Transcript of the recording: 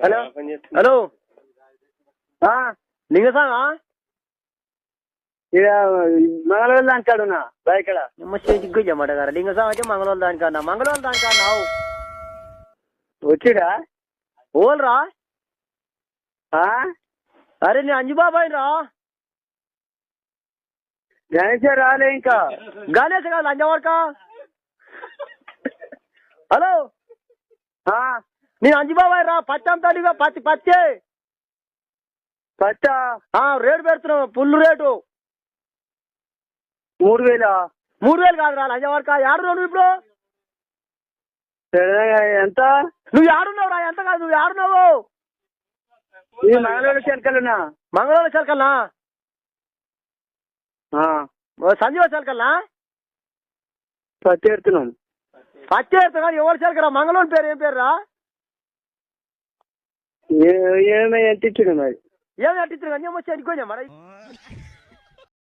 hello hello లింగసామా మంగళవారం దానికాడున్నా ఇక్కడ సిగ్గు చెమ్మట గారు లింగసామ అయితే మంగళవారం దానికన్నావు వచ్చిడా ఓల్రా అరే నేను అంజుబాబాయి రా గణేష్ రాలే ఇంకా గణేష్ కాదు అంజవాడక హలో నేను అంజుబాబాయి రా పచ్చం తల్లిగా పచ్చే పచ్చా రేటు పెడుతున్నావు పుల్లు రేటు 3000 కాదు రా అంజవాడక ఏడున్నావు నువ్వు ఇప్పుడు ఎంత నువ్వు ఏడున్నావు రా ఎంత కాదు నువ్వు ఏడున్నావు ఈ మంగళవారం చెనకలున్నా మంగళవారం చెలకల్నా సంజీవ చెలకల్నా పత్తి ఎడుతున్నాం పచ్చి ఎడుతున్నా ఎవరు చెలకరా మంగళవారం పేరు ఏం పేరు రా ఏమై ఎంత ఇచ్చిండు మరి ఏమి అట్టించారు కానీ ఏమొచ్చి అనుకోని మరి